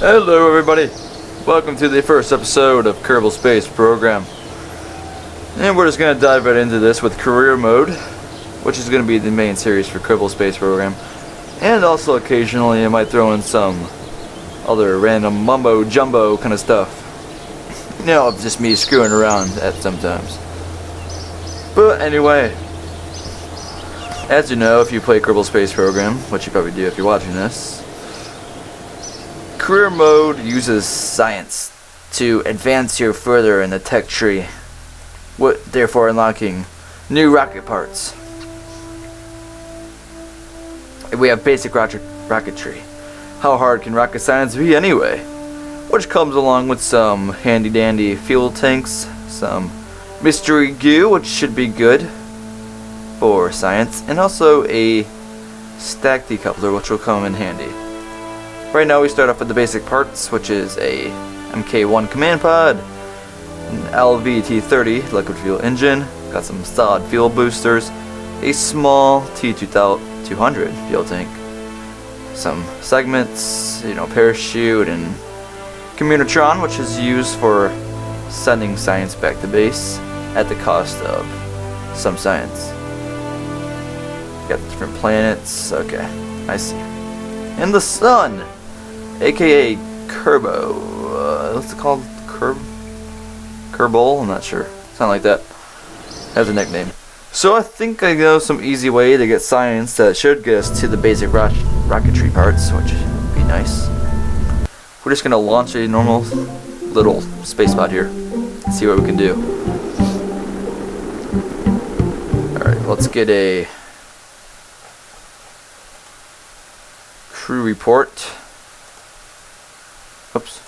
Hello everybody, welcome to the first episode of Kerbal Space Program. And we're just going to dive right into this with career mode, which is going to be the main series for Kerbal Space Program. And also occasionally I might throw in some other random mumbo jumbo kind of stuff. You know, just me screwing around at sometimes. But anyway, as you know, if you play Kerbal Space Program, which you probably do if you're watching this, career mode uses science to advance you further in the tech tree, therefore unlocking new rocket parts. We have basic rocketry. How hard can rocket science be anyway? Which comes along with some handy dandy fuel tanks, some mystery goo, which should be good for science, and also a stack decoupler, which will come in handy. Right now we start off with the basic parts, which is a MK1 command pod, an LVT-30 liquid fuel engine, got some solid fuel boosters, a small T-200 fuel tank, some segments, parachute, and Communitron, which is used for sending science back to base at the cost of some science. Got different planets, okay, I see. And the sun, aka Kerbal, what's it called? Kerbal? I'm not sure. Something like that. Has a nickname. So I think I know some easy way to get science that should get us to the basic rocketry parts, which would be nice. We're just gonna launch a normal little space pod here and see what we can do. Alright, let's get a crew report. Oops.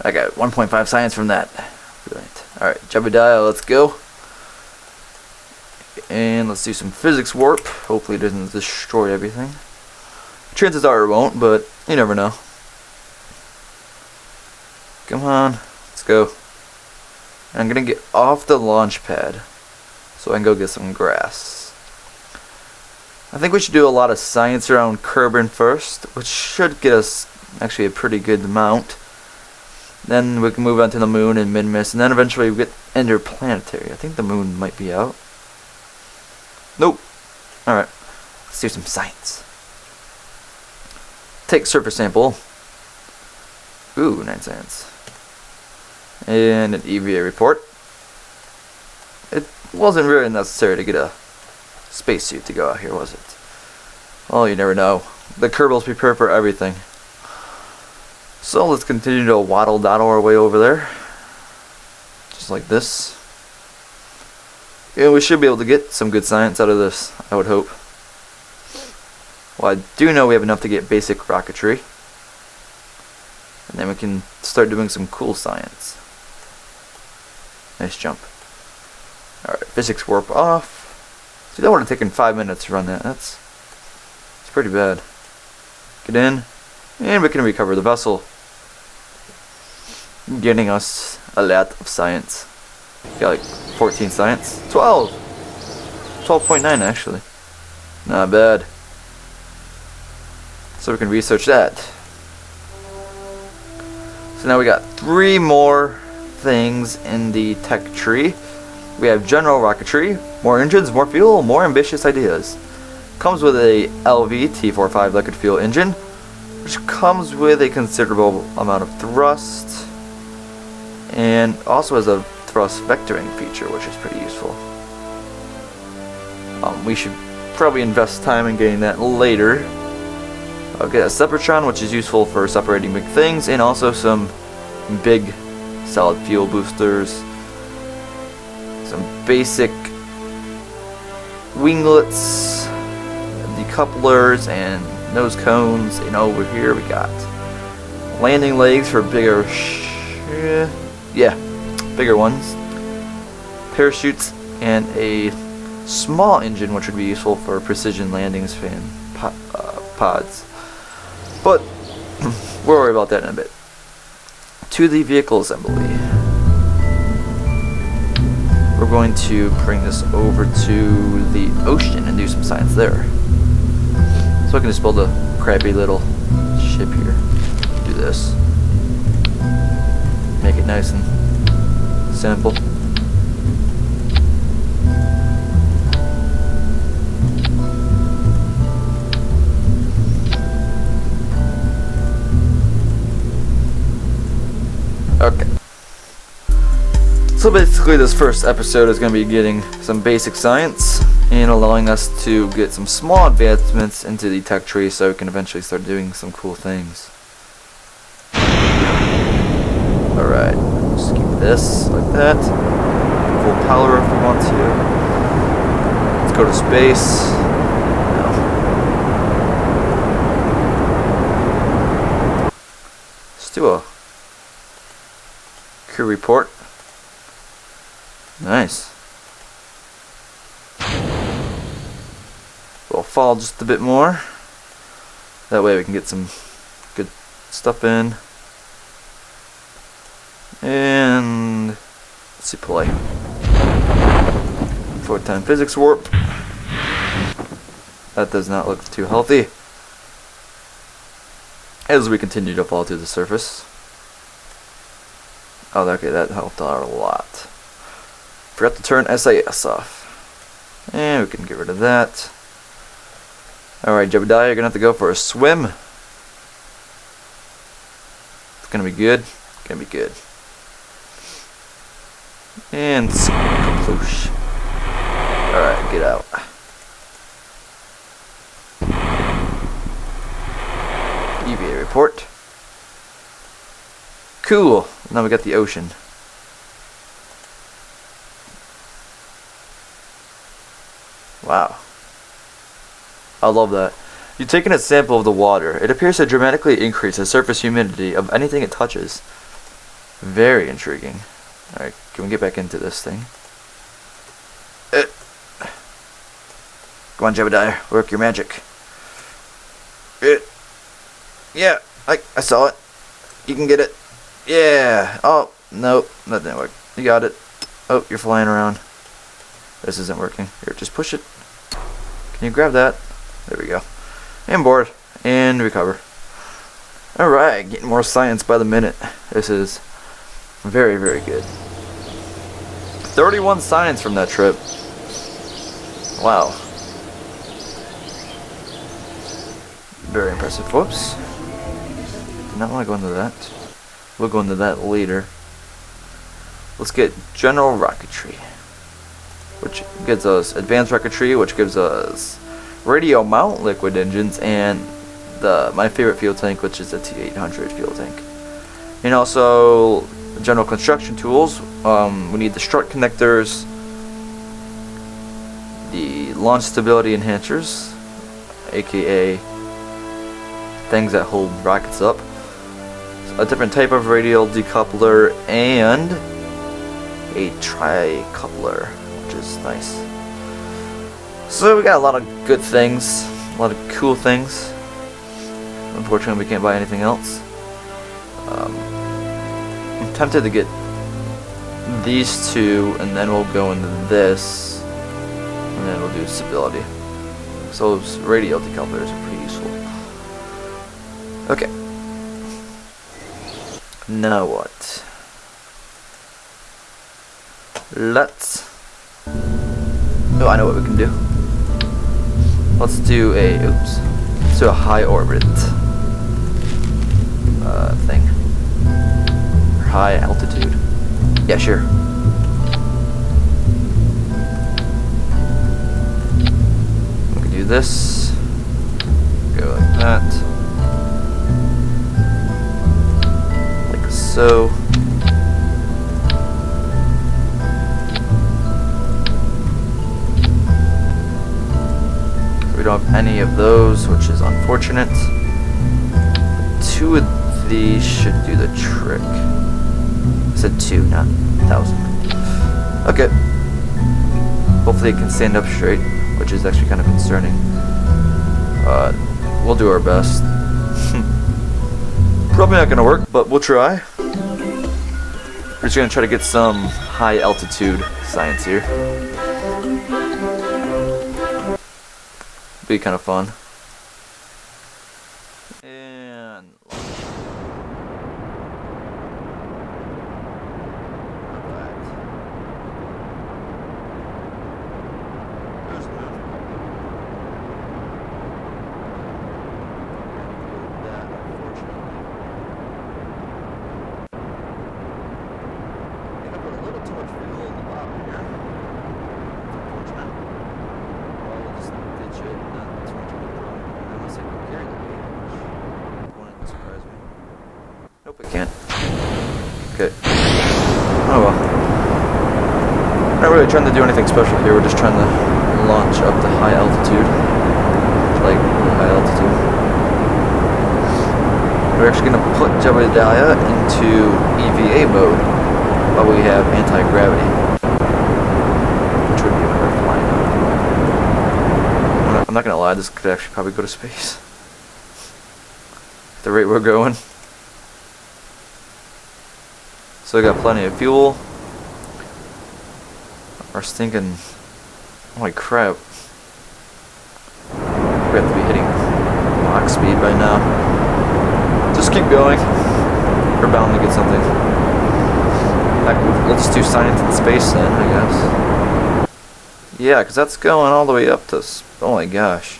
I got 1.5 science from that. Brilliant. Alright, Jebediah, let's go. And let's do some physics warp. Hopefully it doesn't destroy everything. Chances are it won't, but you never know. Come on, let's go. And I'm gonna get off the launch pad so I can go get some grass. I think we should do a lot of science around Kerbin first, which should get us actually a pretty good amount. Then we can move on to the moon and Mid-Miss, and then eventually we get interplanetary. I think the moon might be out. Nope. Alright, let's do some science. Take surface sample. Ooh, 9 science. And an EVA report. It wasn't really necessary to get a spacesuit to go out here, was it? Well, you never know. The Kerbals prepare for everything. So let's continue to waddle-daddle our way over there. Just like this. Yeah, we should be able to get some good science out of this, I would hope. Well, I do know we have enough to get basic rocketry. And then we can start doing some cool science. Nice jump. Alright, physics warp off. See, that would have taken 5 minutes to run that. It's pretty bad. Get in, and we can recover the vessel. Getting us a lot of science. Got like 14 science. 12! 12.9 actually. Not bad. So we can research that. So now we got 3 more things in the tech tree. We have general rocketry, more engines, more fuel, more ambitious ideas. Comes with a LV T45 liquid fuel engine, which comes with a considerable amount of thrust, and also has a thrust vectoring feature, which is pretty useful. We should probably invest time in getting that later. I'll get a Separatron, which is useful for separating big things, and also some big solid fuel boosters. Some basic winglets, decouplers, and nose cones. And over here we got landing legs for bigger, bigger ones. Parachutes and a small engine, which would be useful for precision landings and pods. But we'll worry about that in a bit. To the vehicle assembly. We're going to bring this over to the ocean and do some science there. So I can just build a crappy little ship here. Do this. Make it nice and simple. Okay. So basically this first episode is going to be getting some basic science and allowing us to get some small advancements into the tech tree so we can eventually start doing some cool things. Alright, just keep this like that. Full power if we want to. Let's go to space. No. Let's do a crew report. Nice. We'll fall just a bit more. That way we can get some good stuff in. And let's see, play. 4-time physics warp. That does not look too healthy. As we continue to fall to the surface. Oh, okay, that helped out a lot. Forgot to turn SAS off. And we can get rid of that. Alright, Jebediah, you're gonna have to go for a swim. It's gonna be good. It's gonna be good. And kaploosh. Alright, get out. EVA report. Cool. Now we got the ocean. Wow. I love that. You've taken a sample of the water. It appears to dramatically increase the surface humidity of anything it touches. Very intriguing. Alright, can we get back into this thing? Come on, Jebediah. Work your magic. Yeah, I saw it. You can get it. Yeah. Oh, nope. That didn't work. You got it. Oh, you're flying around. This isn't working. Here, just push it. Can you grab that? There we go. And board. And recover. Alright, getting more science by the minute. This is very, very good. 31 science from that trip. Wow. Very impressive. Whoops. Did not want to go into that. We'll go into that later. Let's get general rocketry, which gives us advanced rocketry, which gives us radio mount liquid engines, and my favorite fuel tank, which is the T800 fuel tank. And also general construction tools. We need the strut connectors, the launch stability enhancers, aka things that hold rockets up, a different type of radial decoupler, and a tri-coupler, which is nice. So we got a lot of good things, a lot of cool things. Unfortunately, we can't buy anything else. I'm tempted to get these two, and then we'll go into this, and then we'll do stability. So those radial decouplers are pretty useful. Okay. Now what? Let's... Oh, I know what we can do. Let's do a... Oops. Let's do a high orbit thing. Or high altitude. Yeah, sure. We can do this. Go like that. Like so. We don't have any of those, which is unfortunate. 2 of these should do the trick. I said 2, not 1,000. Okay. Hopefully it can stand up straight, which is actually kind of concerning. We'll do our best. Probably not gonna work, but we'll try. We're just gonna try to get some high altitude science here. Be kind of fun. And nope, I can't. Okay. Oh well. We're not really trying to do anything special here, we're just trying to launch up to high altitude. Like, high altitude. We're actually going to put Jebediah into EVA mode while we have anti-gravity. Which would be when we're flying up. I'm not going to lie, this could actually probably go to space. At the rate we're going. So we got plenty of fuel. Our stinking, holy crap. We have to be hitting Mach speed by now. Just keep going. We're bound to get something. We'll just do science in space then, I guess. Yeah, because that's going all the way up to, oh my gosh.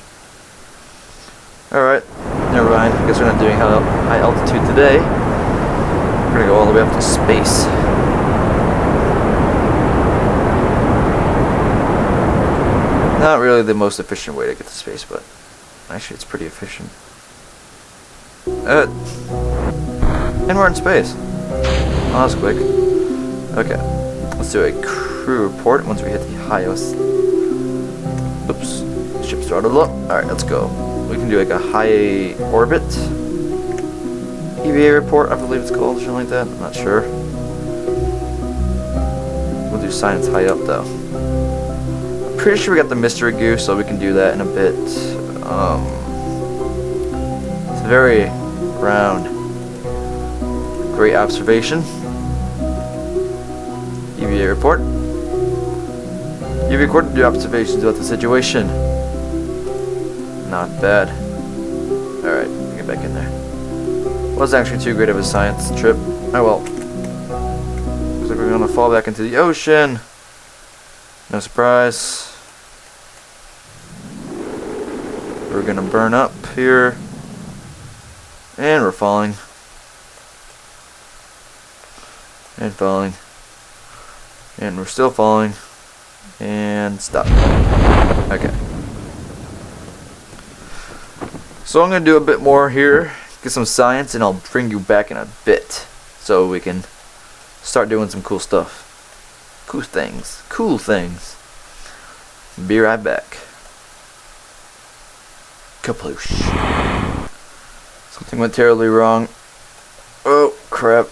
Alright, never mind. I guess we're not doing high altitude today. We're gonna go all the way up to space. Not really the most efficient way to get to space, but actually it's pretty efficient. And we're in space. Oh, that was quick. Okay, let's do a crew report once we hit the highest. Oops, ship's throttled up. Alright, let's go. We can do like a high orbit EVA report, I believe it's called, something like that. I'm not sure. We'll do science high up though. I'm pretty sure we got the mystery goo, so we can do that in a bit. It's very round. Great observation. EVA report. You recorded your observations about the situation. Not bad. Alright, get back in there. Wasn't actually too great of a science trip. Oh well. Looks like we're gonna fall back into the ocean. No surprise. We're gonna burn up here. And we're falling. And falling. And we're still falling. And stop. Okay. So I'm going to do a bit more here. Get some science and I'll bring you back in a bit. So we can start doing some cool stuff. Cool things. Cool things. Be right back. Kaploosh. Something went terribly wrong. Oh crap.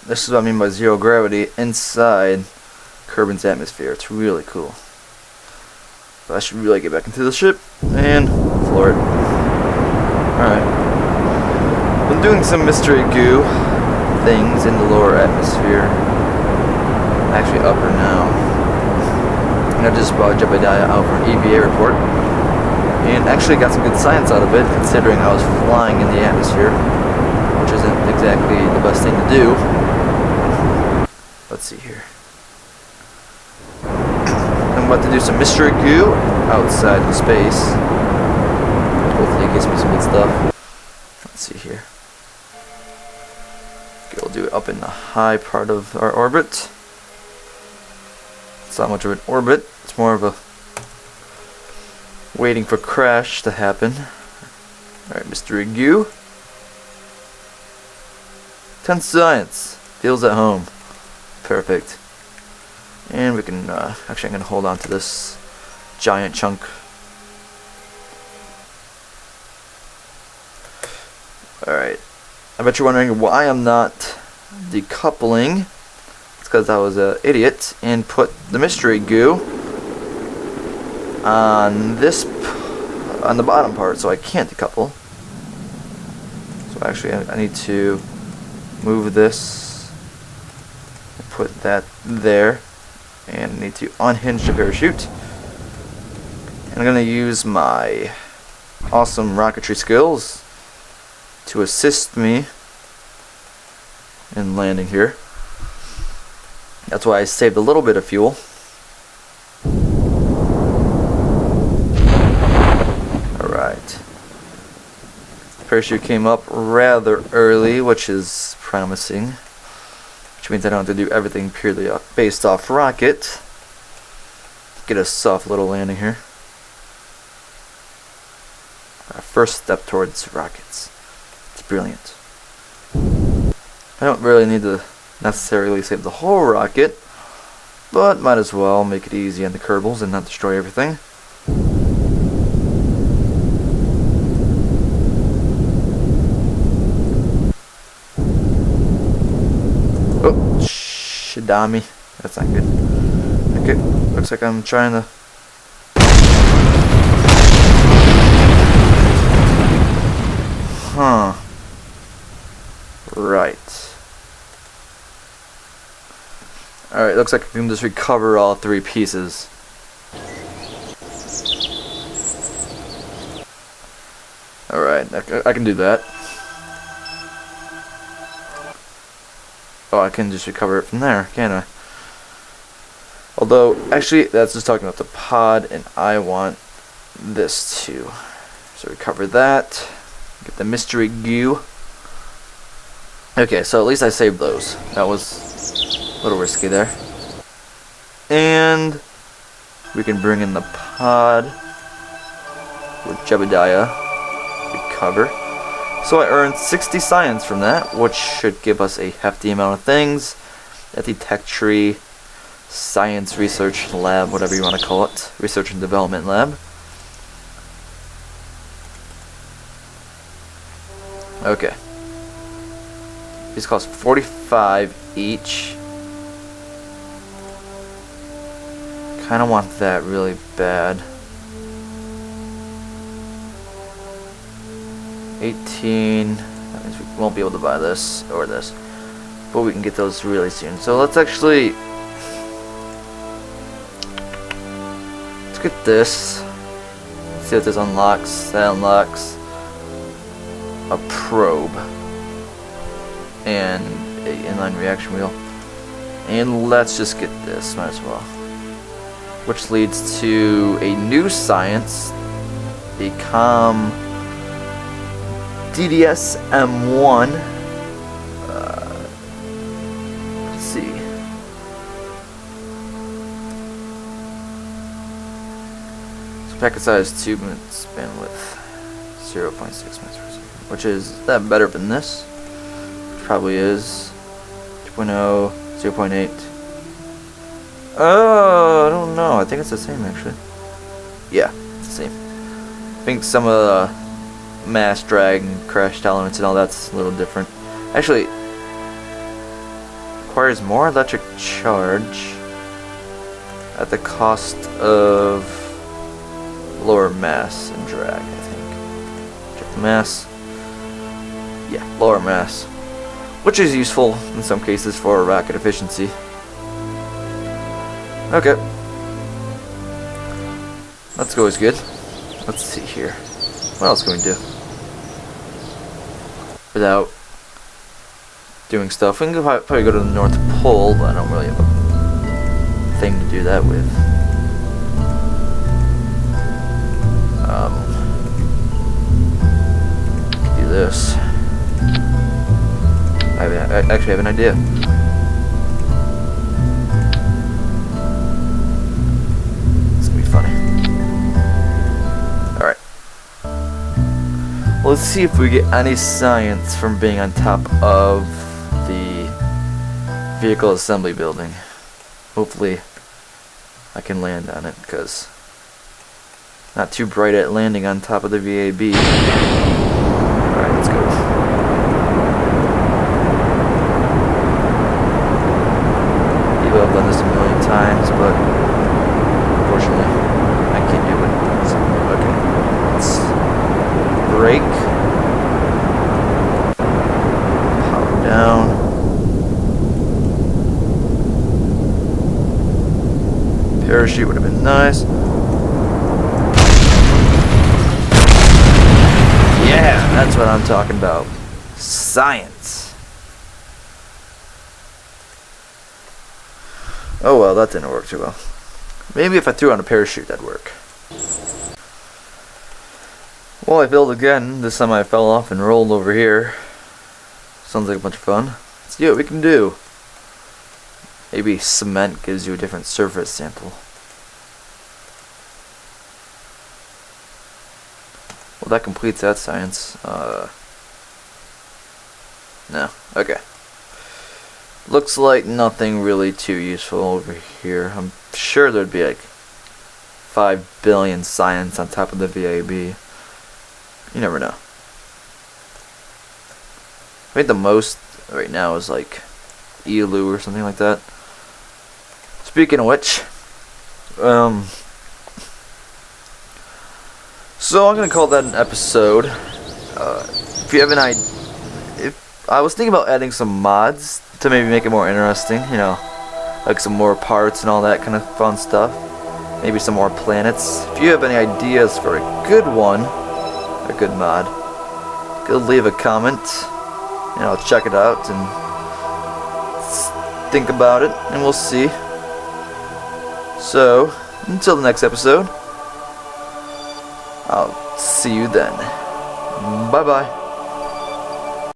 This is what I mean by zero gravity inside Kerbin's atmosphere. It's really cool. But I should really get back into the ship and floor it. Alright. I'm doing some mystery goo things in the lower atmosphere. Actually upper now. And I just brought Jebediah out for an EVA report. And actually got some good science out of it, considering I was flying in the atmosphere. Which isn't exactly the best thing to do. Let's see here. I'm about to do some mystery goo outside in space. Hopefully it gives me some good stuff. Let's see here. Okay, we'll do it up in the high part of our orbit. It's not much of an orbit. It's more of a waiting for crash to happen. Alright, mystery goo. 10 science. Feels at home. Perfect. And we can, actually I'm going to hold on to this giant chunk. Alright. I bet you're wondering why I'm not decoupling. It's because I was an idiot and put the mystery goo on on the bottom part, so I can't decouple. So actually I need to move this. Put that there. And I need to unhinge the parachute. And I'm going to use my awesome rocketry skills to assist me in landing here. That's why I saved a little bit of fuel. Alright. The parachute came up rather early, which is promising. Which means I don't have to do everything purely based off rocket. Get a soft little landing here. Our first step towards rockets. It's brilliant. I don't really need to necessarily save the whole rocket, but might as well make it easy on the Kerbals and not destroy everything. Oh, shidami. That's not good. Okay, looks like I'm trying to... Huh. Right. Alright, looks like I can just recover all 3 pieces. Alright, I can do that. Oh, I can just recover it from there, can't I? Although, actually, that's just talking about the pod, and I want this too. So recover that. Get the mystery goo. Okay, so at least I saved those. That was a little risky there. And we can bring in the pod with Jebediah. Recover. So I earned 60 science from that, which should give us a hefty amount of things at the Tech Tree Science Research Lab, whatever you want to call it. Research and Development Lab. Okay. These cost 45 each. Kinda want that really bad. 18. That means we won't be able to buy this or this. But we can get those really soon. So let's actually... Let's get this. See what this unlocks. That unlocks a probe and an inline reaction wheel, and let's just get this, might as well, which leads to a new science, a COM DDS M1. Let's see, so packet size 2 minutes bandwidth 0.6 minutes per second, which is that better than this? Probably is. 2.0, 0.8. Oh, I don't know. I think it's the same actually. Yeah, it's the same. I think some of the mass drag and crash tolerance and all that's a little different. Actually, requires more electric charge at the cost of lower mass and drag, I think. Check the mass. Yeah, lower mass. Which is useful in some cases for rocket efficiency. Okay. Let's go is good. Let's see here. What else can we do? Without doing stuff. We can probably go to the North Pole, but I don't really have a thing to do that with. Do this. I actually have an idea. It's gonna be funny. Alright. Let's see if we get any science from being on top of the vehicle assembly building. Hopefully I can land on it, because not too bright at landing on top of the VAB. Alright, let's go. I've done this a million times, but unfortunately I can't do it. So, okay, let's brake, power down, parachute would have been nice. That's what I'm talking about. Science. Oh well, that didn't work too well. Maybe if I threw on a parachute, that'd work. Well, I failed again. This time I fell off and rolled over here. Sounds like a bunch of fun. Let's see what we can do. Maybe cement gives you a different surface sample. Well, that completes that science. No. Okay. Looks like nothing really too useful over here. I'm sure there'd be like 5 billion science on top of the VAB. You never know. I think the most right now is like ELU or something like that. Speaking of which, so I'm gonna call that an episode. If you have an idea, I was thinking about adding some mods to maybe make it more interesting, you know, like some more parts and all that kind of fun stuff. Maybe some more planets. If you have any ideas for a good one, a good mod, go leave a comment and I'll check it out and think about it and we'll see. So, until the next episode, I'll see you then. Bye bye.